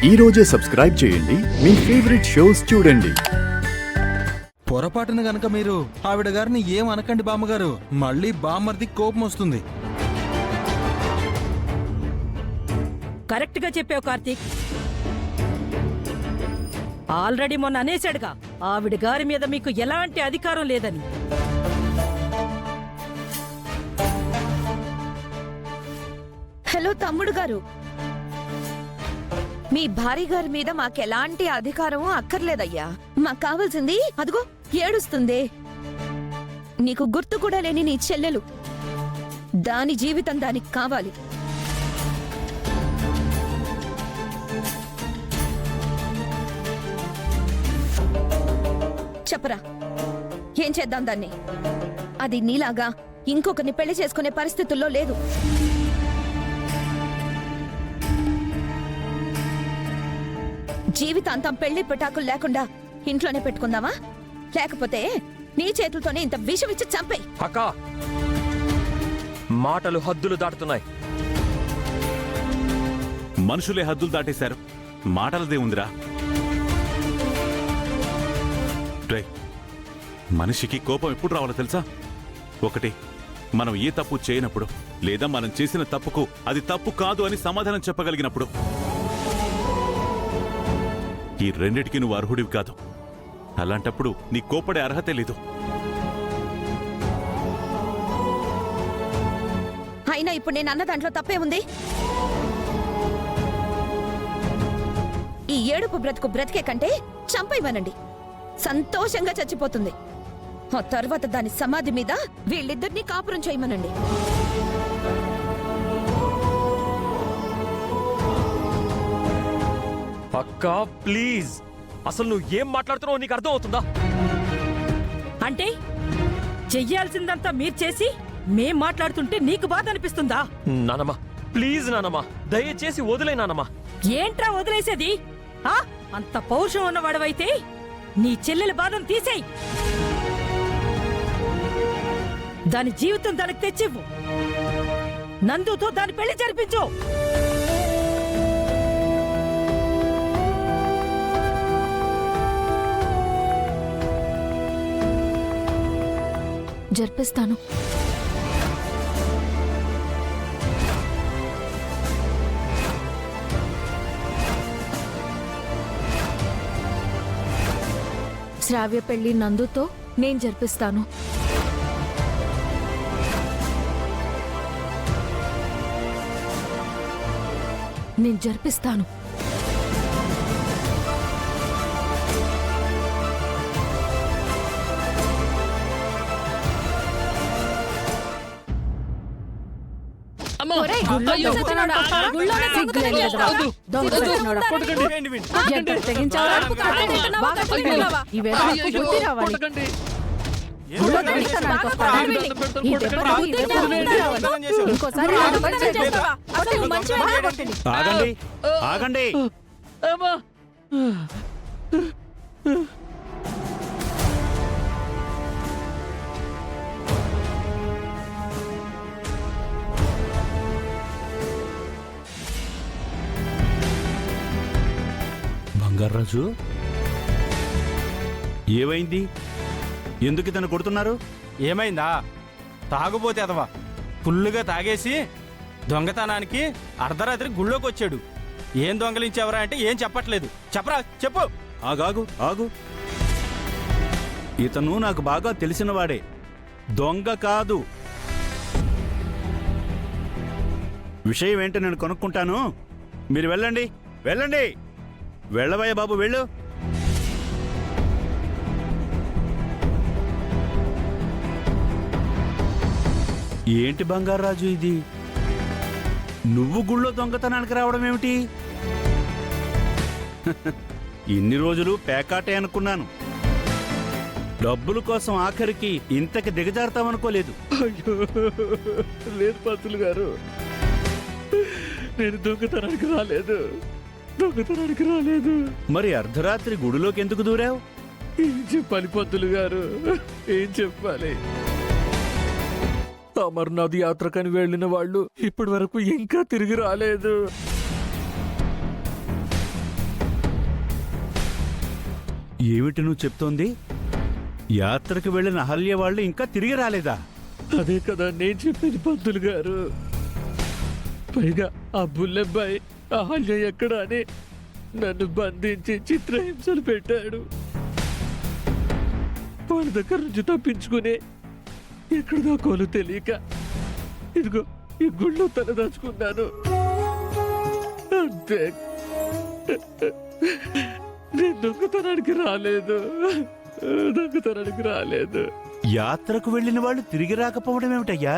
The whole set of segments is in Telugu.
ఈ రోజే సబ్స్క్రైబ్ చేయండి మీ ఫేవరెట్ షోస్ చూడండి. పొరపాటున గనక మీరు ఆవిడ గారిని ఏం అనకండి బామ్మగారు, మళ్ళీ బామ్మర్ది కోపం వస్తుంది. కరెక్ట్ గా చెప్పావు కార్తీక్. ఆల్రెడీ మొన్న అనేశాడుగా ఆవిడ గారి మీద మీకు ఎలాంటి అధికారం లేదని. హలో తమ్ముడు గారు, మీ భార్య గారి మీద మాకెలాంటి అధికారమూ అక్కర్లేదయ్యా. మాకు కావాల్సింది అదిగో ఏడుస్తుందే, నీకు గుర్తు కూడా లేని నీ చెల్లెలు. దాని జీవితం దానికి కావాలి. చెప్పరా, ఏం చేద్దాం దాన్ని? అది నీలాగా ఇంకొకరిని పెళ్లి చేసుకునే పరిస్థితుల్లో లేదు. జీవితాంతం పెళ్లి పిటాకులు లేకుండా ఇంట్లోనే పెట్టుకుందామా? లేకపోతే నీ చేతులతోనే ఇంత విషం ఇచ్చి చంపేయి. అక్కా, మాటలు హద్దులు దాటుతున్నాయి. మనుషులే హద్దులు దాటేశారు, మాటలదే ఉందిరా. మనిషికి కోపం ఎప్పుడు రావాలో తెలుసా? ఒకటి, మనం ఏ తప్పు చేయనప్పుడు, లేదా మనం చేసిన తప్పుకు అది తప్పు కాదు అని సమాధానం చెప్పగలిగినప్పుడు. ఈ రెండిటికి నువ్వు అర్హుడివి కాదు. అలాంటప్పుడు నీ కోపడే అర్హతే లేదు. అయినా ఇప్పుడు నేను అన్న దాంట్లో తప్పే ఉంది. ఈ ఏడుపు బ్రతుకు బ్రతికే కంటే చంపేయమనండి, సంతోషంగా చచ్చిపోతుంది. ఆ తర్వాత దాని సమాధి మీద వీళ్ళిద్దరినీ కాపురం చేయమనండి. అక్కా ప్లీజ్, అసలు నువ్వు ఏం మాట్లాడుతున్నావు నీకు అర్థం అవుతుందా? అంటే చెయ్యాల్సిందంతా మీరు చేసి మేం మాట్లాడుతుంటే నీకు బాధ అనిపిస్తుందా? నానమ్మా ప్లీజ్, నానమ్మా దయచేసి వదిలే నానమ్మా. ఏంట్రా వదిలేసేది? అంత పౌరుషం ఉన్నవాడవైతే నీ చెల్లెల బాధను తీసేయి. దాని జీవితం దానికి తెచ్చివ్వు. నందుతో దాని పెళ్లి జరిపించు. జరిపిస్తాను. శ్రావ్య పెళ్లి నందుతో నేను జరిపిస్తాను. నేను జరిపిస్తాను. ఆగండి, ఆగండి. బంగారాజు, ఏమైంది? ఎందుకు ఇతను కొడుతున్నారు? ఏమైందా? తాగుబోతే అదవా ఫుల్లుగా తాగేసి దొంగతనానికి అర్ధరాత్రి గుళ్ళోకి వచ్చాడు. ఏం దొంగలించావరా అంటే ఏం చెప్పట్లేదు. చెప్పరా, చెప్పు. ఆగాగు, ఆగు. ఇతను నాకు బాగా తెలిసినవాడే, దొంగ కాదు. విషయం ఏంటో నేను కనుక్కుంటాను. మీరు వెళ్ళండి, వెళ్ళండి. వెళ్ళవయ్య బాబు, వెళ్ళు. ఏంటి బంగారాజు ఇది? నువ్వు గుళ్ళో దొంగతనానికి రావడం ఏమిటి? ఇన్ని రోజులు పేకాటే అనుకున్నాను. డబ్బుల కోసం ఆఖరికి ఇంతకి దిగజారుతామనుకోలేదు. లేదు పంతులు గారు, నేను దొంగతనానికి రాలేదు. మరి అర్ధరాత్రి గుడిలోకి ఎందుకు దూరావు? ఏం చెప్పాలి పంతులు గారు, ఏం చెప్పాలి? అమర్నాథ్ యాత్రకని వెళ్ళిన వాళ్ళు ఇప్పటి వరకు ఇంకా తిరిగి రాలేదు. ఏమిటి నువ్వు చెప్తోంది? యాత్రకు వెళ్ళిన అహల్య వాళ్ళు ఇంకా తిరిగి రాలేదా? అదే కదా నేను చెప్పేది పంతులు గారు. పైగా ఆ బుల్లెబ్బాయి అహల్య ఎక్కడ అని నన్ను బంధించి చిత్రహింసలు పెట్టాడు. వాళ్ళ దగ్గర నుంచి తప్పించుకుని ఎక్కడ దాకోలు తెలియక ఇదిగో ఈ గుళ్ళో తలదాచుకున్నాను. అంతే, నేను దొంగతనానికి రాలేదు. యాత్రకు వెళ్ళిన వాళ్ళు తిరిగి రాకపోవడం ఏమిటయ్యా?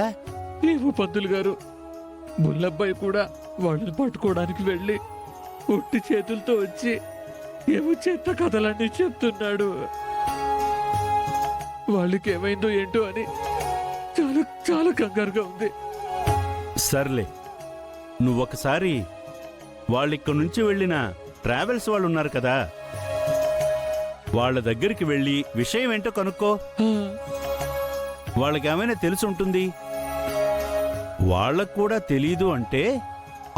ఏమో పంతులు గారు, బుల్లబ్బాయి కూడా వాళ్ళని పట్టుకోవడానికి వెళ్ళి ఒట్టి చేతులతో వచ్చి ఏమో చెత్త కథలన్నీ చెప్తున్నాడు. వాళ్ళకి ఏమైందో ఏంటో అని చాలా చాలా కంగారుగా ఉంది. సర్లే, నువ్వొకసారి వాళ్ళిక్కడి నుంచి వెళ్ళిన ట్రావెల్స్ వాళ్ళు ఉన్నారు కదా, వాళ్ళ దగ్గరికి వెళ్ళి విషయం ఏంటో కనుక్కో. ఆ, వాళ్ళకి ఏమైనా తెలిసి ఉంటుంది. వాళ్ళకు కూడా తెలీదు అంటే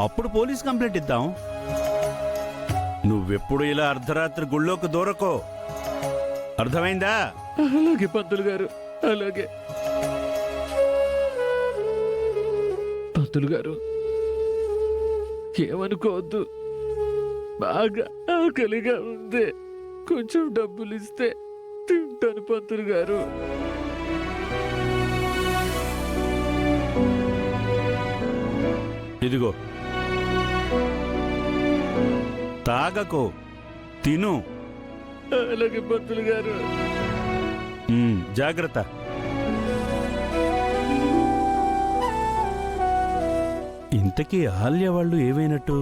అప్పుడు పోలీస్ కంప్లైంట్ ఇద్దాం. నువ్వెప్పుడు ఇలా అర్ధరాత్రి గుళ్ళోకి దూరకో, అర్థమైందా? అలాగే పంతులు గారు, అలాగే. పంతులు గారు ఏమనుకోవద్దు, బాగా ఆకలిగా ఉంది. కొంచెం డబ్బులు ఇస్తే తింటాను పంతులు గారు. ఇదిగో తాగకో, తిను. అలాగే పంతులు గారు. జాగ్రత్త. ఇంతకీ ఆల్య వాళ్ళు ఏమైనట్టు?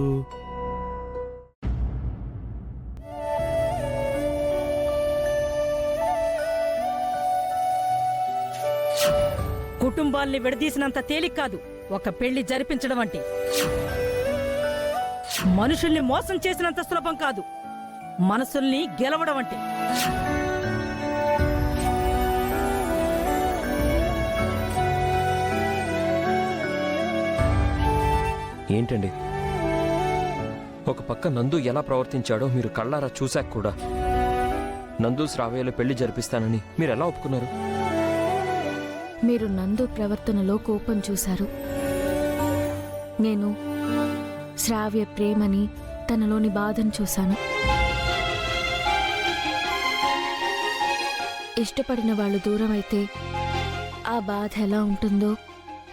కుటుంబాల్ని విడదీసినంత తేలిక కాదు ఒక పెళ్లి జరిపించడం అంటే. మనుషుల్ని మోసం చేసినంత సులభం కాదు మనసుల్ని గెలవడం అంటే. ఏంటండి, ఒక పక్క నందు ఎలా ప్రవర్తించాడో మీరు కళ్ళారా చూశాక కూడా నందు శ్రావ్యలో పెళ్లి జరిపిస్తానని మీరు ఎలా ఒప్పుకున్నారు? మీరు నందు ప్రవర్తనలో కోపం చూశారు. నేను శ్రావ్య ప్రేమని, తనలోని బాధను చూశాను. ఇష్టపడిన వాళ్ళు దూరం అయితే ఆ బాధ ఎలా ఉంటుందో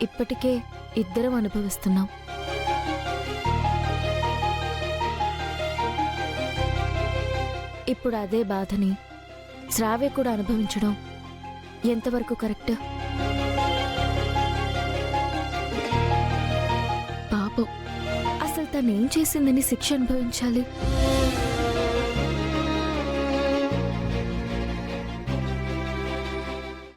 ఇప్పటికే ఇద్దరం అనుభవిస్తున్నాం. ఇప్పుడు అదే బాధని శ్రావ్య కూడా అనుభవించడం ఎంతవరకు కరెక్ట్? పాపం, అసలు తనేం చేసిందని శిక్ష అనుభవించాలి?